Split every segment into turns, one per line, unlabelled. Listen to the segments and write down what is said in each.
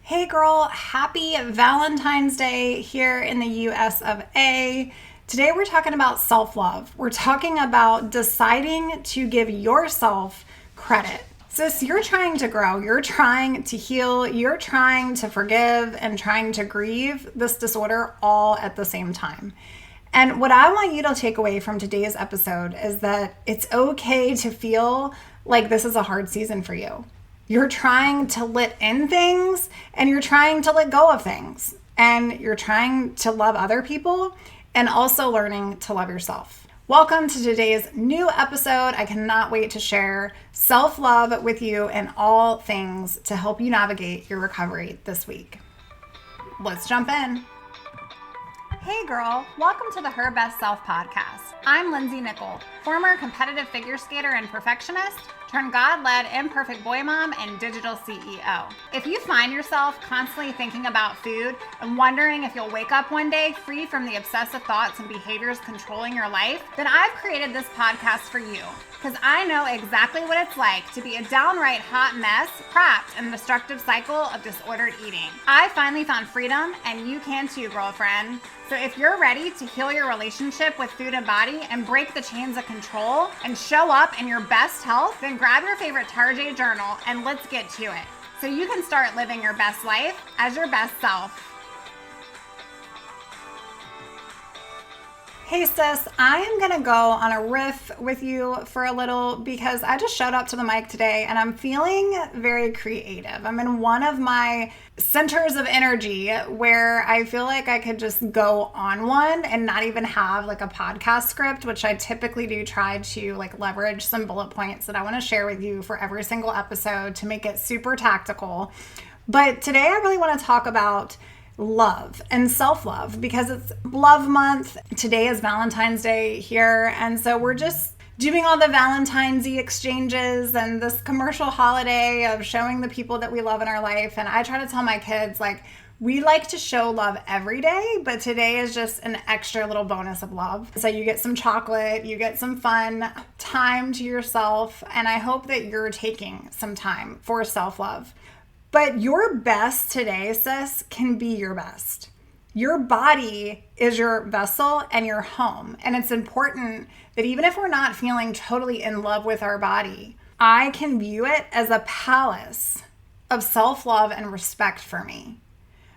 Hey girl, happy Valentine's Day here in the US of A. Today we're talking about self-love. We're talking about deciding to give yourself credit. Sis, you're trying to grow, you're trying to heal, you're trying to forgive and trying to grieve this disorder all at the same time. And what I want you to take away from today's episode is that it's okay to feel like this is a hard season for you. You're trying to let in things and you're trying to let go of things. And you're trying to love other people and also learning to love yourself. Welcome to today's new episode. I cannot wait to share self-love with you and all things to help you navigate your recovery this week. Let's jump in. Hey girl, welcome to the Her Best Self podcast. I'm Lindsay Nickel, former competitive figure skater and perfectionist, turned God-led imperfect boy mom and digital CEO. If you find yourself constantly thinking about food and wondering if you'll wake up one day free from the obsessive thoughts and behaviors controlling your life, then I've created this podcast for you because I know exactly what it's like to be a downright hot mess trapped in a destructive cycle of disordered eating. I finally found freedom and you can too, girlfriend. So if you're ready to heal your relationship with food and body and break the chains of control and show up in your best health, then grab your favorite Tarjay journal and let's get to it so you can start living your best life as your best self. Hey sis, I am gonna go on a riff with you for a little because I just showed up to the mic today and I'm feeling very creative. I'm in one of my centers of energy where I feel like I could just go on one and not even have like a podcast script, which I typically do try to like leverage some bullet points that I wanna share with you for every single episode to make it super tactical. But today I really wanna talk about love and self-love because it's love month. Today is Valentine's Day here. And so we're just doing all the Valentine's-y exchanges and this commercial holiday of showing the people that we love in our life. And I try to tell my kids, like, we like to show love every day, but today is just an extra little bonus of love. So you get some chocolate, you get some fun time to yourself. And I hope that you're taking some time for self-love. But your best today, sis, can be your best. Your body is your vessel and your home. And it's important that even if we're not feeling totally in love with our body, I can view it as a palace of self-love and respect for me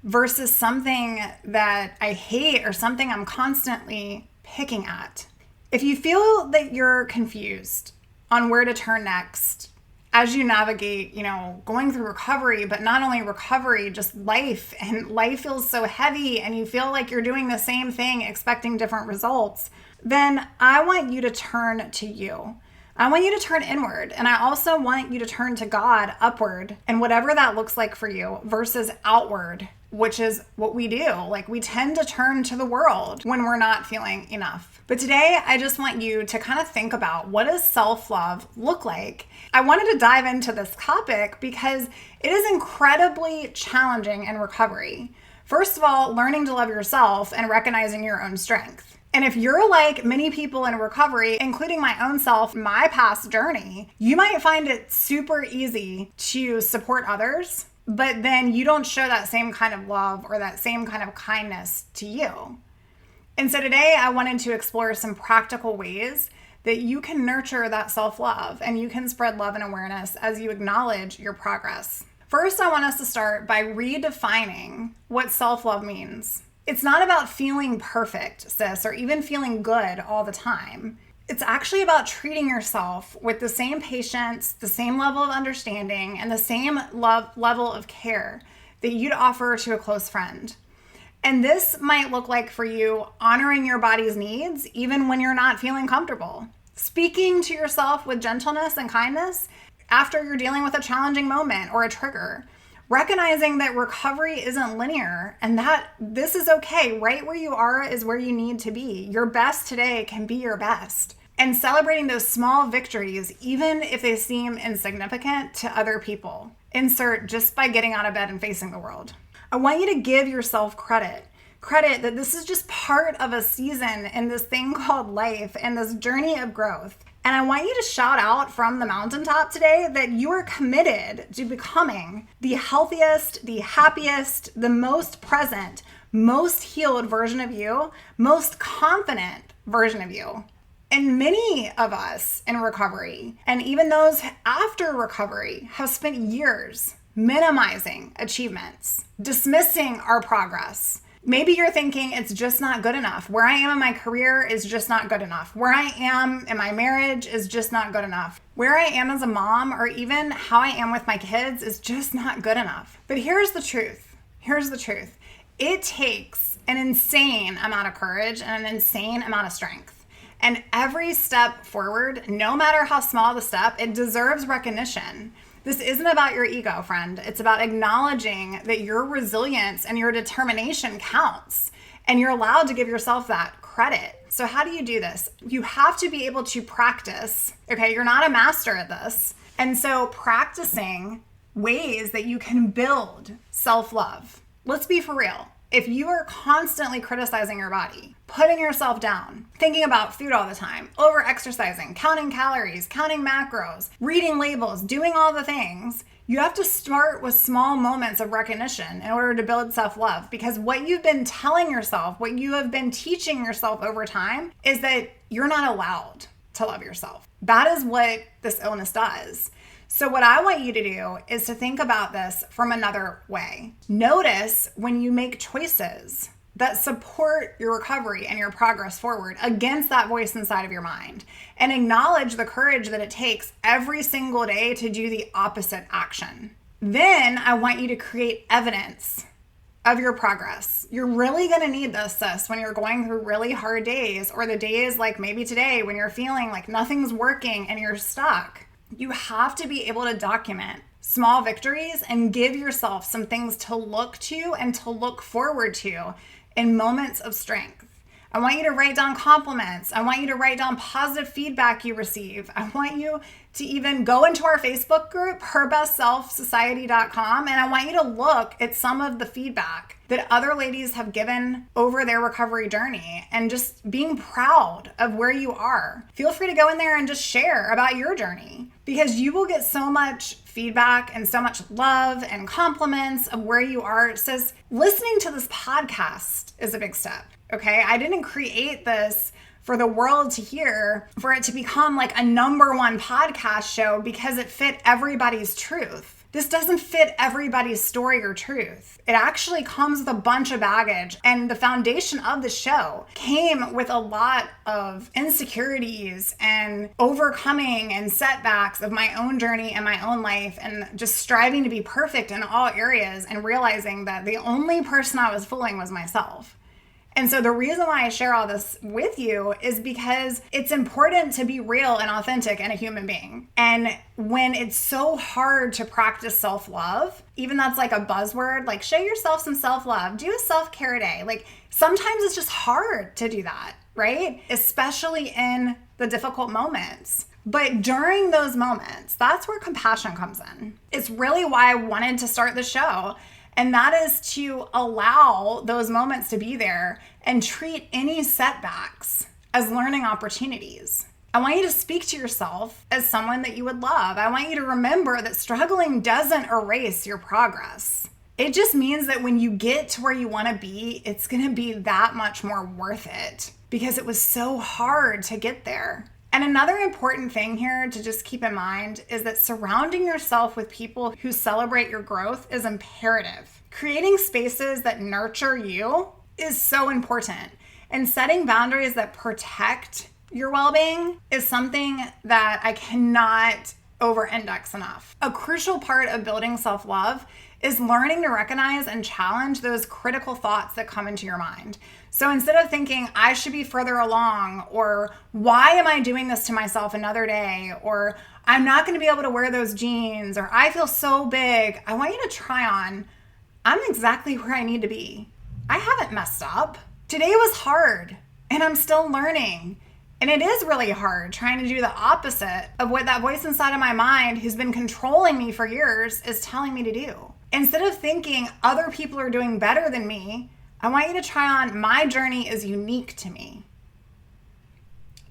versus something that I hate or something I'm constantly picking at. If you feel that you're confused on where to turn next, as you navigate, going through recovery, but not only recovery, just life, and life feels so heavy and you feel like you're doing the same thing, expecting different results, then I want you to turn to you. I want you to turn inward. And I also want you to turn to God upward and whatever that looks like for you versus outward, which is what we do. Like we tend to turn to the world when we're not feeling enough. But today, I just want you to kind of think about what does self-love look like? I wanted to dive into this topic because it is incredibly challenging in recovery. First of all, learning to love yourself and recognizing your own strength. And if you're like many people in recovery, including my own self, my past journey, you might find it super easy to support others, but then you don't show that same kind of love or that same kind of kindness to you. And so today I wanted to explore some practical ways that you can nurture that self-love and you can spread love and awareness as you acknowledge your progress. First, I want us to start by redefining what self-love means. It's not about feeling perfect, sis, or even feeling good all the time. It's actually about treating yourself with the same patience, the same level of understanding, and the same level of care that you'd offer to a close friend. And this might look like for you honoring your body's needs even when you're not feeling comfortable. Speaking to yourself with gentleness and kindness after you're dealing with a challenging moment or a trigger. Recognizing that recovery isn't linear and that this is okay. Right where you are is where you need to be. Your best today can be your best. And celebrating those small victories, even if they seem insignificant to other people. Insert just by getting out of bed and facing the world. I want you to give yourself credit that this is just part of a season in this thing called life and this journey of growth. And I want you to shout out from the mountaintop today that you are committed to becoming the healthiest, the happiest, the most present, most healed version of you, most confident version of you. And many of us in recovery, and even those after recovery, have spent years minimizing achievements, dismissing our progress. Maybe you're thinking it's just not good enough. Where I am in my career is just not good enough. Where I am in my marriage is just not good enough. Where I am as a mom, or even how I am with my kids, is just not good enough. But here's the truth. Here's the truth. It takes an insane amount of courage and an insane amount of strength. And every step forward, no matter how small the step, it deserves recognition. This isn't about your ego, friend. It's about acknowledging that your resilience and your determination counts. And you're allowed to give yourself that credit. So how do you do this? You have to be able to practice. Okay, you're not a master at this. And so practicing ways that you can build self-love. Let's be for real. If you are constantly criticizing your body, putting yourself down, thinking about food all the time, over-exercising, counting calories, counting macros, reading labels, doing all the things, you have to start with small moments of recognition in order to build self-love. Because what you've been telling yourself, what you have been teaching yourself over time, is that you're not allowed to love yourself. That is what this illness does. So what I want you to do is to think about this from another way. Notice when you make choices that support your recovery and your progress forward against that voice inside of your mind, and acknowledge the courage that it takes every single day to do the opposite action. Then I want you to create evidence of your progress. You're really going to need this, sis, when you're going through really hard days, or the days like maybe today when you're feeling like nothing's working and you're stuck. You have to be able to document small victories and give yourself some things to look to and to look forward to in moments of strength. I want you to write down compliments. I want you to write down positive feedback you receive. I want you to even go into our Facebook group, herbestselfsociety.com, and I want you to look at some of the feedback that other ladies have given over their recovery journey and just being proud of where you are. Feel free to go in there and just share about your journey, because you will get so much feedback and so much love and compliments of where you are. It says listening to this podcast is a big step. Okay, I didn't create this for the world to hear, for it to become like a #1 podcast show because it fit everybody's truth. This doesn't fit everybody's story or truth. It actually comes with a bunch of baggage, and the foundation of the show came with a lot of insecurities and overcoming and setbacks of my own journey and my own life, and just striving to be perfect in all areas and realizing that the only person I was fooling was myself. And so the reason why I share all this with you is because it's important to be real and authentic in a human being. And when it's so hard to practice self-love, even that's like a buzzword, like show yourself some self-love, do a self-care day. Like sometimes it's just hard to do that, right? Especially in the difficult moments. But during those moments, that's where compassion comes in. It's really why I wanted to start the show. And that is to allow those moments to be there and treat any setbacks as learning opportunities. I want you to speak to yourself as someone that you would love. I want you to remember that struggling doesn't erase your progress. It just means that when you get to where you want to be, it's going to be that much more worth it because it was so hard to get there. And another important thing here to just keep in mind is that surrounding yourself with people who celebrate your growth is imperative. Creating spaces that nurture you is so important. And setting boundaries that protect your well-being is something that I cannot over-index enough. A crucial part of building self-love is learning to recognize and challenge those critical thoughts that come into your mind. So instead of thinking, I should be further along, or why am I doing this to myself another day, or I'm not going to be able to wear those jeans, or I feel so big, I want you to try on, I'm exactly where I need to be. I haven't messed up. Today was hard, and I'm still learning. And it is really hard trying to do the opposite of what that voice inside of my mind who's been controlling me for years is telling me to do. Instead of thinking other people are doing better than me, I want you to try on, my journey is unique to me.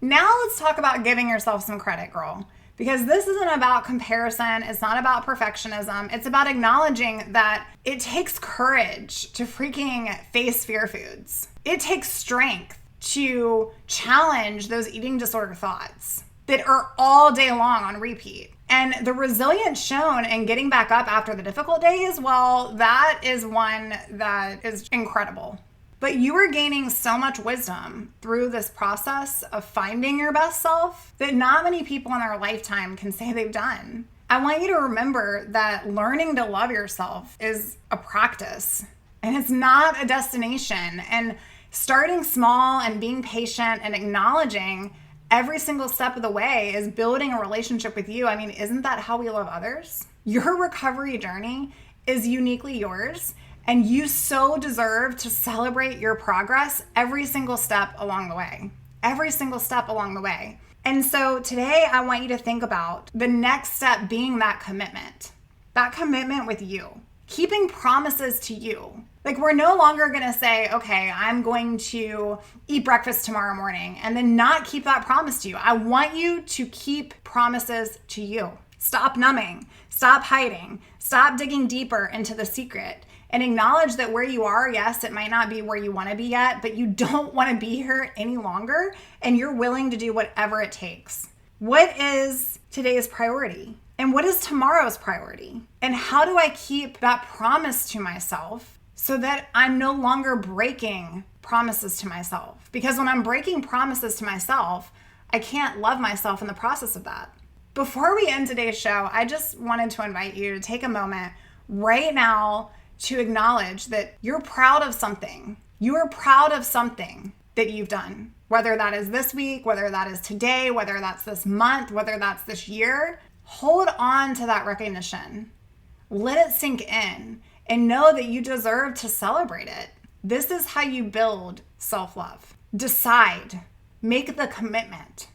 Now let's talk about giving yourself some credit, girl. Because this isn't about comparison. It's not about perfectionism. It's about acknowledging that it takes courage to freaking face fear foods. It takes strength to challenge those eating disorder thoughts that are all day long on repeat. And the resilience shown in getting back up after the difficult days, well, that is one that is incredible. But you are gaining so much wisdom through this process of finding your best self that not many people in their lifetime can say they've done. I want you to remember that learning to love yourself is a practice and it's not a destination. And starting small and being patient and acknowledging every single step of the way is building a relationship with you. I mean, isn't that how we love others? Your recovery journey is uniquely yours. And you so deserve to celebrate your progress every single step along the way. Every single step along the way. And so today I want you to think about the next step being that commitment. That commitment with you. Keeping promises to you. Like, we're no longer going to say, okay, I'm going to eat breakfast tomorrow morning and then not keep that promise to you. I want you to keep promises to you. Stop numbing. Stop hiding. Stop digging deeper into the secret. And acknowledge that where you are, yes, it might not be where you want to be yet, but you don't want to be here any longer, and you're willing to do whatever it takes. What is today's priority? And what is tomorrow's priority? And how do I keep that promise to myself so that I'm no longer breaking promises to myself? Because when I'm breaking promises to myself, I can't love myself in the process of that. Before we end today's show, I just wanted to invite you to take a moment right now to acknowledge that you're proud of something. You are proud of something that you've done, whether that is this week, whether that is today, whether that's this month, whether that's this year. Hold on to that recognition. Let it sink in and know that you deserve to celebrate it. This is how you build self-love. Decide, make the commitment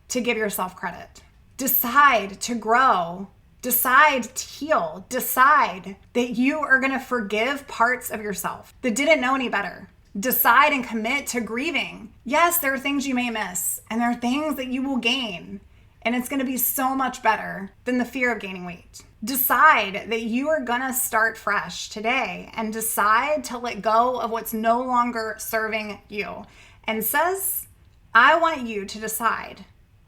to give yourself credit. Decide to grow. Decide to heal. Decide that you are going to forgive parts of yourself that didn't know any better. Decide and commit to grieving. Yes, there are things you may miss, and there are things that you will gain, and it's going to be so much better than the fear of gaining weight. Decide that you are going to start fresh today and decide to let go of what's no longer serving you. And sis, I want you to decide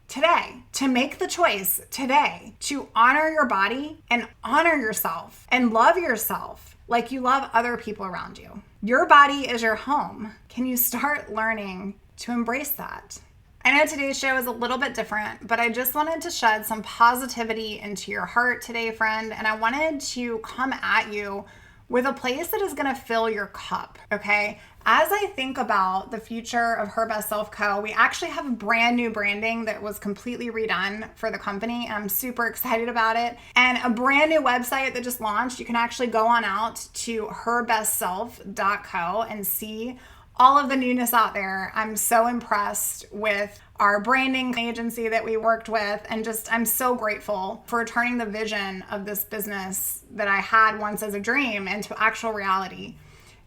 today, to make the choice today to honor your body and honor yourself and love yourself like you love other people around you. Your body is your home. Can you start learning to embrace that? I know today's show is a little bit different, but I just wanted to shed some positivity into your heart today, friend. And I wanted to come at you with a place that is going to fill your cup, okay? As I think about the future of Her Best Self Co., we actually have a brand new branding that was completely redone for the company. And I'm super excited about it. And a brand new website that just launched. You can actually go on out to herbestself.co and see all of the newness out there. I'm so impressed with our branding agency that we worked with, and just I'm so grateful for turning the vision of this business that I had once as a dream into actual reality.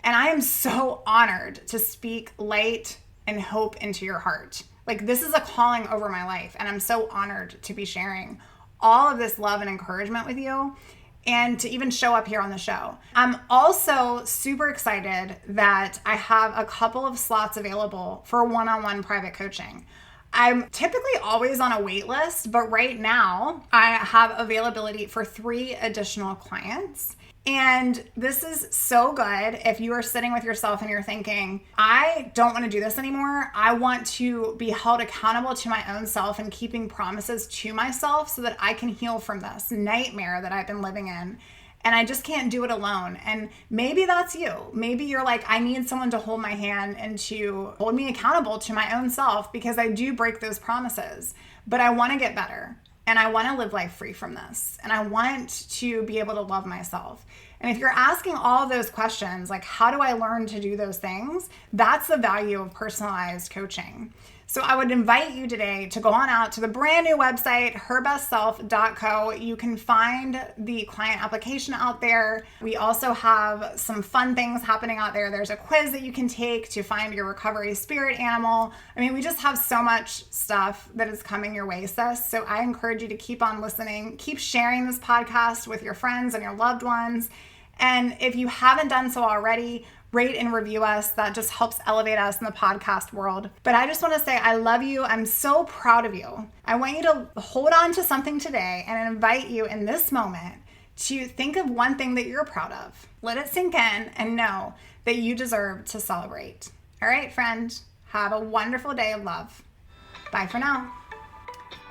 And I am so honored to speak light and hope into your heart. Like, this is a calling over my life, and I'm so honored to be sharing all of this love and encouragement with you, and to even show up here on the show. I'm also super excited that I have a couple of slots available for one-on-one private coaching. I'm typically always on a wait list, but right now I have availability for 3 additional clients. And this is so good if you are sitting with yourself and you're thinking, I don't want to do this anymore. I want to be held accountable to my own self and keeping promises to myself so that I can heal from this nightmare that I've been living in. And I just can't do it alone. And maybe that's you. Maybe you're like, I need someone to hold my hand and to hold me accountable to my own self, because I do break those promises, but I want to get better. And I want to live life free from this. And I want to be able to love myself. And if you're asking all of those questions, like, how do I learn to do those things? That's the value of personalized coaching. So I would invite you today to go on out to the brand new website, herbestself.co. You can find the client application out there. We also have some fun things happening out there. There's a quiz that you can take to find your recovery spirit animal. I mean, we just have so much stuff that is coming your way, sis. So I encourage you to keep on listening, keep sharing this podcast with your friends and your loved ones. And if you haven't done so already, rate and review us. That just helps elevate us in the podcast world. But I just want to say I love you. I'm so proud of you. I want you to hold on to something today and invite you in this moment to think of one thing that you're proud of. Let it sink in and know that you deserve to celebrate. All right, friend, have a wonderful day of love. Bye for now.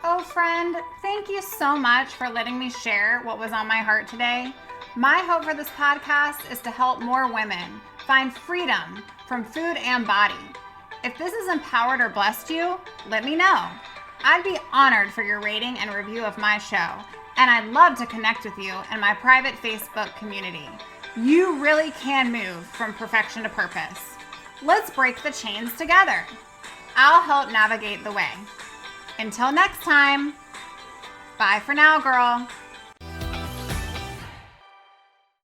Oh, friend, thank you so much for letting me share what was on my heart today. My hope for this podcast is to help more women find freedom from food and body. If this has empowered or blessed you, let me know. I'd be honored for your rating and review of my show, and I'd love to connect with you in my private Facebook community. You really can move from perfection to purpose. Let's break the chains together. I'll help navigate the way. Until next time, bye for now, girl.